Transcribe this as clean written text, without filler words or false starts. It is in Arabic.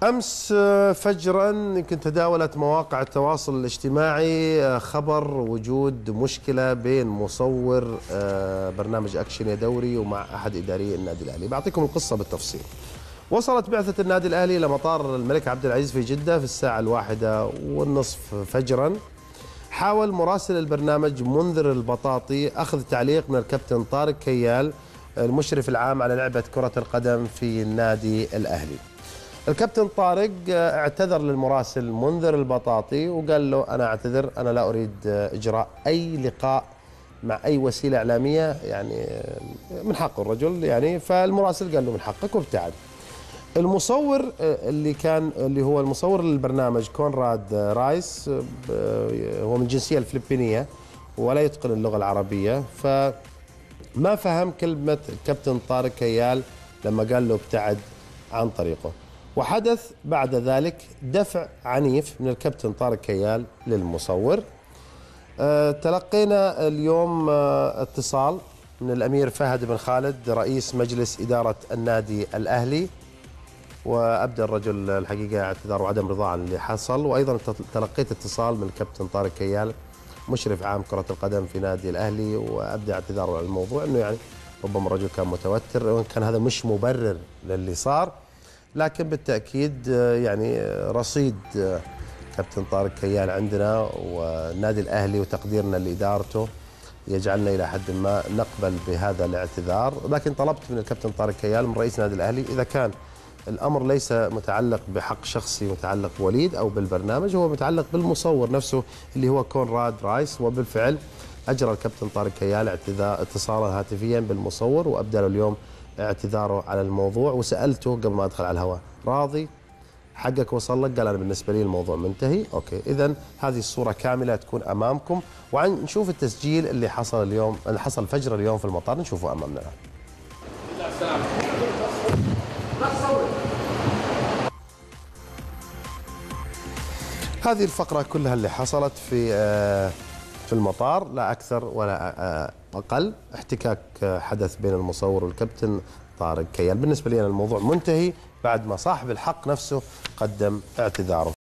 أمس فجرا يمكن تداولت مواقع التواصل الاجتماعي خبر وجود مشكلة بين مصور برنامج أكشن يا دوري ومع أحد إداري النادي الأهلي. بعطيكم القصة بالتفصيل. وصلت بعثة النادي الأهلي إلى مطار الملك عبد العزيز في جدة في الساعة 1:30 فجرا. حاول مراسل البرنامج منذر البطاطي أخذ تعليق من الكابتن طارق كيال المشرف العام على لعبة كرة القدم في النادي الأهلي. الكابتن طارق اعتذر للمراسل منذر البطاطي وقال له أنا أعتذر، أنا لا أريد إجراء أي لقاء مع أي وسيلة إعلامية، يعني من حق الرجل يعني. فالمراسل قال له من حقك وابتعد. المصور اللي هو المصور للبرنامج كونراد رايس، هو من الجنسية الفلبينية ولا يتقن اللغة العربية، فما فهم كلمة الكابتن طارق كيال لما قال له ابتعد عن طريقه. وحدث بعد ذلك دفع عنيف من الكابتن طارق كيال للمصور. تلقينا اليوم اتصال من الأمير فهد بن خالد رئيس مجلس إدارة النادي الأهلي، وأبدأ الرجل الحقيقة اعتذار وعدم رضاه عن اللي حصل. وأيضا تلقيت اتصال من الكابتن طارق كيال مشرف عام كرة القدم في نادي الأهلي، وأبدأ اعتذاره عن الموضوع، أنه يعني ربما الرجل كان متوتر، وإن كان هذا مش مبرر للي صار، لكن بالتأكيد يعني رصيد كابتن طارق كيال عندنا والنادي الأهلي وتقديرنا لإدارته يجعلنا إلى حد ما نقبل بهذا الاعتذار. لكن طلبت من الكابتن طارق كيال من رئيس نادي الأهلي إذا كان الأمر ليس متعلق بحق شخصي متعلق بوليد أو بالبرنامج، هو متعلق بالمصور نفسه اللي هو كونراد رايس. وبالفعل أجرى الكابتن طارق كيال اتصالا هاتفيا بالمصور وأبدى له اليوم اعتذاره على الموضوع. وسألته قبل ما أدخل على الهواء راضي؟ حقك وصل لك؟ قال أنا بالنسبة لي الموضوع منتهي. أوكي، إذن هذه الصورة كاملة تكون أمامكم، ونشوف التسجيل اللي حصل اليوم، اللي حصل فجر اليوم في المطار، نشوفه أمامنا الآن. هذه الفقرة كلها اللي حصلت في المطار، لا أكثر ولا أقل. احتكاك حدث بين المصور والكابتن طارق كيال. بالنسبة لي أنا الموضوع منتهي بعد ما صاحب الحق نفسه قدم اعتذاره.